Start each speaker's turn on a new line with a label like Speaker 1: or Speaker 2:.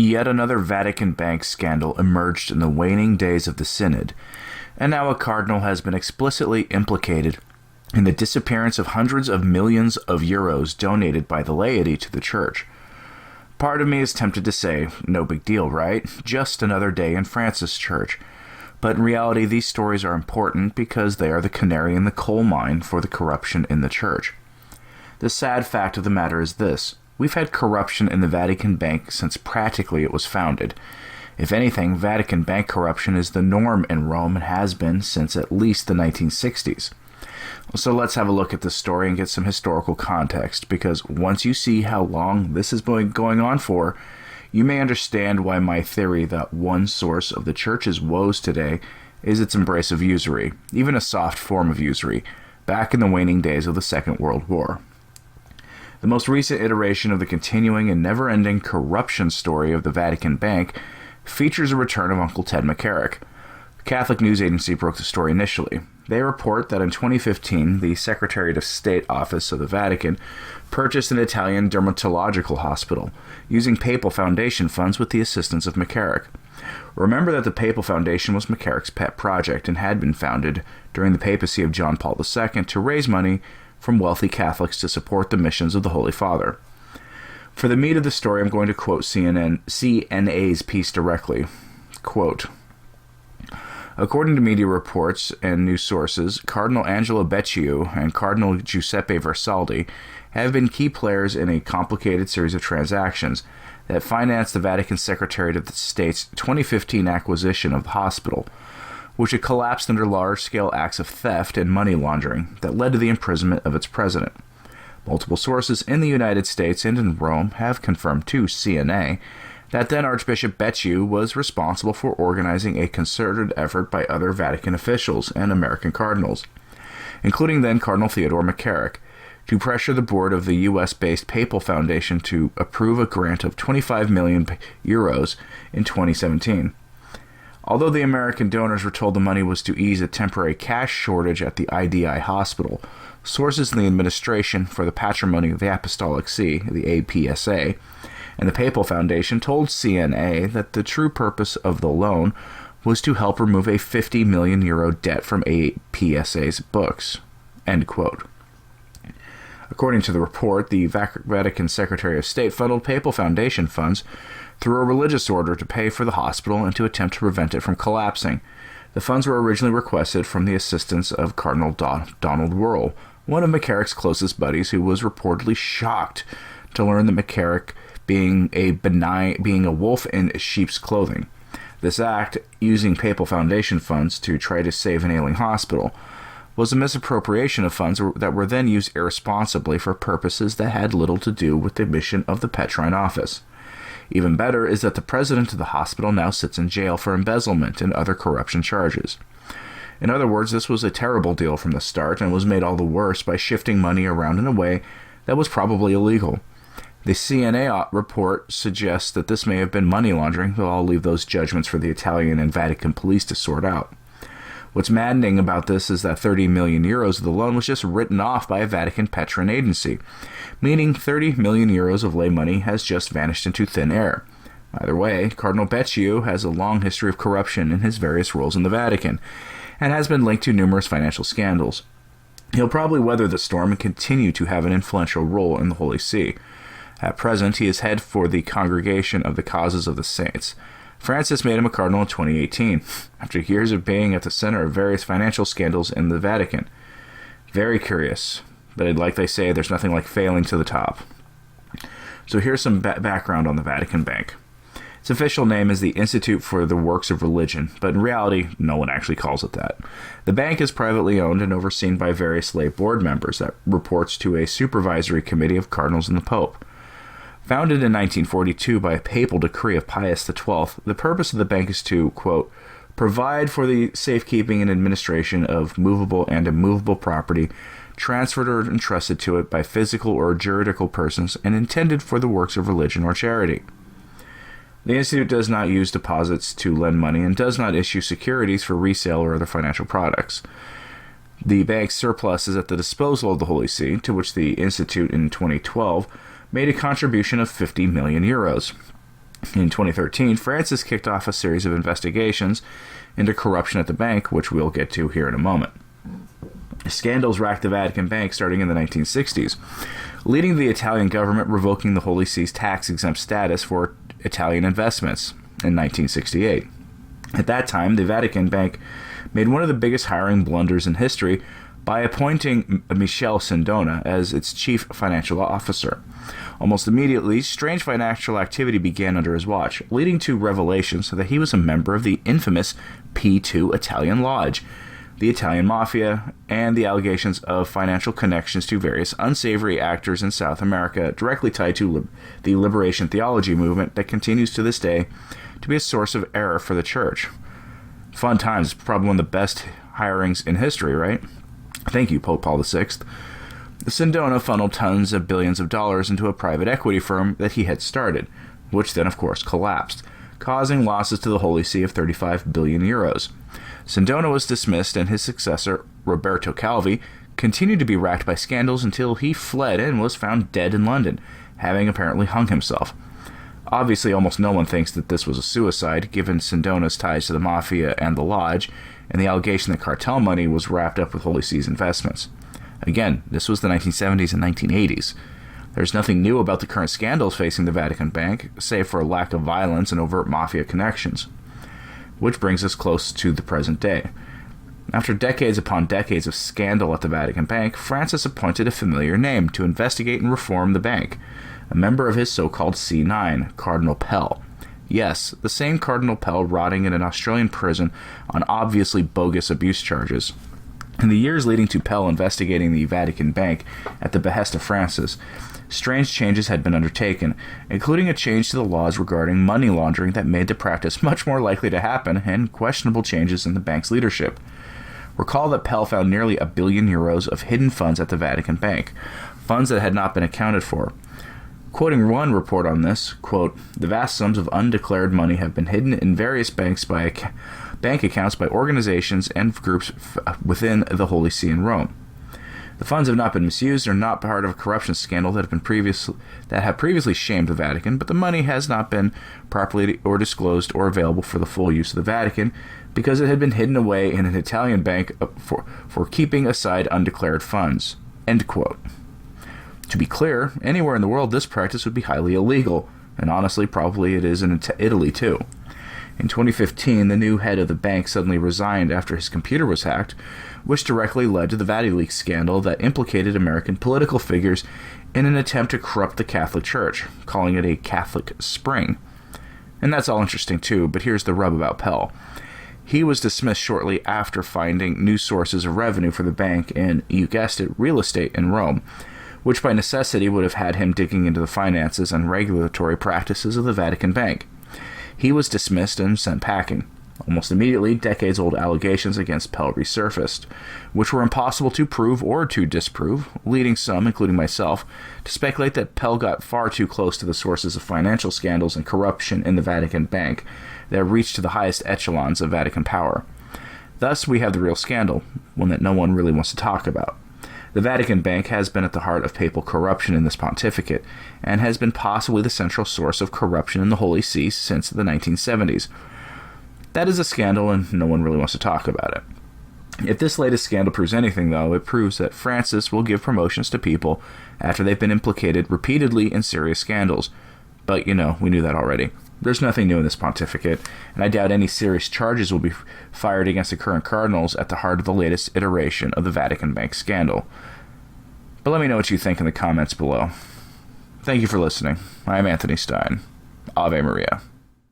Speaker 1: Yet another Vatican bank scandal emerged in the waning days of the Synod, and now a cardinal has been explicitly implicated in the disappearance of hundreds of millions of euros donated by the laity to the church. Part of me is tempted to say, no big deal, right? Just another day in Francis' church. But in reality, these stories are important because they are the canary in the coal mine for the corruption in the church. The sad fact of the matter is this: we've had corruption in the Vatican Bank since practically it was founded. If anything, Vatican Bank corruption is the norm in Rome and has been since at least the 1960s. So let's have a look at this story and get some historical context, because once you see how long this has been going on for, you may understand why my theory that one source of the church's woes today is its embrace of usury, even a soft form of usury, back in the waning days of the Second World War. The most recent iteration of the continuing and never-ending corruption story of the Vatican Bank features a return of Uncle Ted McCarrick. The Catholic News Agency broke the story initially. They report that in 2015, the Secretary of State Office of the Vatican purchased an Italian dermatological hospital, using Papal Foundation funds with the assistance of McCarrick. Remember that the Papal Foundation was McCarrick's pet project and had been founded during the papacy of John Paul II to raise money from wealthy Catholics to support the missions of the Holy Father. For the meat of the story, I'm going to quote CNA's piece directly. Quote, according to media reports and news sources, Cardinal Angelo Becciu and Cardinal Giuseppe Versaldi have been key players in a complicated series of transactions that financed the Vatican Secretariat of State's 2015 acquisition of the hospital, which had collapsed under large-scale acts of theft and money laundering that led to the imprisonment of its president. Multiple sources in the United States and in Rome have confirmed to CNA that then Archbishop Becciu was responsible for organizing a concerted effort by other Vatican officials and American cardinals, including then Cardinal Theodore McCarrick, to pressure the board of the U.S.-based Papal Foundation to approve a grant of 25 million euros in 2017. Although the American donors were told the money was to ease a temporary cash shortage at the IDI hospital, sources in the administration for the Patrimony of the Apostolic See, the APSA, and the Papal Foundation told CNA that the true purpose of the loan was to help remove a 50 million euro debt from APSA's books. End quote. According to the report, the Vatican Secretary of State funneled Papal Foundation funds through a religious order to pay for the hospital and to attempt to prevent it from collapsing. The funds were originally requested from the assistance of Cardinal Donald Wuerl, one of McCarrick's closest buddies, who was reportedly shocked to learn that McCarrick being a wolf in sheep's clothing. This act, using Papal Foundation funds to try to save an ailing hospital, was a misappropriation of funds that were then used irresponsibly for purposes that had little to do with the mission of the Petrine office. Even better is that the president of the hospital now sits in jail for embezzlement and other corruption charges. In other words, this was a terrible deal from the start and was made all the worse by shifting money around in a way that was probably illegal. The CNA report suggests that this may have been money laundering, though I'll leave those judgments for the Italian and Vatican police to sort out. What's maddening about this is that 30 million euros of the loan was just written off by a Vatican Petrine agency, meaning 30 million euros of lay money has just vanished into thin air. Either way, Cardinal Becciu has a long history of corruption in his various roles in the Vatican, and has been linked to numerous financial scandals. He'll probably weather the storm and continue to have an influential role in the Holy See. At present, he is head for the Congregation of the Causes of the Saints. Francis made him a cardinal in 2018, after years of being at the center of various financial scandals in the Vatican. Very curious, but like they say, there's nothing like failing to the top. So here's some background on the Vatican Bank. Its official name is the Institute for the Works of Religion, but in reality, no one actually calls it that. The bank is privately owned and overseen by various lay board members that reports to a supervisory committee of cardinals and the Pope. Founded in 1942 by a papal decree of Pius XII, the purpose of the bank is to, quote, provide for the safekeeping and administration of movable and immovable property transferred or entrusted to it by physical or juridical persons and intended for the works of religion or charity. The Institute does not use deposits to lend money and does not issue securities for resale or other financial products. The bank's surplus is at the disposal of the Holy See, to which the Institute in 2012 made a contribution of 50 million euros. In 2013, Francis kicked off a series of investigations into corruption at the bank, which we'll get to here in a moment. Scandals racked the Vatican Bank starting in the 1960s, leading to the Italian government revoking the Holy See's tax-exempt status for Italian investments in 1968. At that time, the Vatican Bank made one of the biggest hiring blunders in history by appointing Michele Sindona as its chief financial officer. Almost immediately, strange financial activity began under his watch, leading to revelations that he was a member of the infamous P2 Italian Lodge, the Italian Mafia, and the allegations of financial connections to various unsavory actors in South America directly tied to the liberation theology movement that continues to this day to be a source of error for the church. Fun times, probably one of the best hirings in history, right? Thank you, Pope Paul VI. Sindona funneled tons of billions of dollars into a private equity firm that he had started, which then, of course, collapsed, causing losses to the Holy See of 35 billion euros. Sindona was dismissed, and his successor, Roberto Calvi, continued to be racked by scandals until he fled and was found dead in London, having apparently hung himself. Obviously, almost no one thinks that this was a suicide, given Sindona's ties to the Mafia and the Lodge, and the allegation that cartel money was wrapped up with Holy See's investments. Again, this was the 1970s and 1980s. There's nothing new about the current scandals facing the Vatican Bank, save for a lack of violence and overt Mafia connections. Which brings us close to the present day. After decades upon decades of scandal at the Vatican Bank, Francis appointed a familiar name to investigate and reform the bank, a member of his so-called C9, Cardinal Pell. Yes, the same Cardinal Pell rotting in an Australian prison on obviously bogus abuse charges. In the years leading to Pell investigating the Vatican Bank at the behest of Francis, strange changes had been undertaken, including a change to the laws regarding money laundering that made the practice much more likely to happen, and questionable changes in the bank's leadership. Recall that Pell found nearly €1 billion of hidden funds at the Vatican Bank, funds that had not been accounted for. Quoting one report on this, quote, "The vast sums of undeclared money have been hidden in various banks by bank accounts by organizations and groups within the Holy See in Rome. The funds have not been misused or not part of a corruption scandal that have previously shamed the Vatican, but the money has not been properly or disclosed or available for the full use of the Vatican because it had been hidden away in an Italian bank for keeping aside undeclared funds." End quote. To be clear, anywhere in the world this practice would be highly illegal, and honestly probably it is in Italy too. In 2015, the new head of the bank suddenly resigned after his computer was hacked, which directly led to the VatiLeaks scandal that implicated American political figures in an attempt to corrupt the Catholic Church, calling it a Catholic Spring. And that's all interesting too, but here's the rub about Pell. He was dismissed shortly after finding new sources of revenue for the bank in, you guessed it, real estate in Rome, which by necessity would have had him digging into the finances and regulatory practices of the Vatican Bank. He was dismissed and sent packing. Almost immediately, decades-old allegations against Pell resurfaced, which were impossible to prove or to disprove, leading some, including myself, to speculate that Pell got far too close to the sources of financial scandals and corruption in the Vatican Bank that reached to the highest echelons of Vatican power. Thus, we have the real scandal, one that no one really wants to talk about. The Vatican Bank has been at the heart of papal corruption in this pontificate, and has been possibly the central source of corruption in the Holy See since the 1970s. That is a scandal, and no one really wants to talk about it. If this latest scandal proves anything, though, it proves that Francis will give promotions to people after they've been implicated repeatedly in serious scandals. But, we knew that already. There's nothing new in this pontificate, and I doubt any serious charges will be fired against the current cardinals at the heart of the latest iteration of the Vatican Bank scandal. But let me know what you think in the comments below. Thank you for listening. I am Anthony Stine. Ave Maria.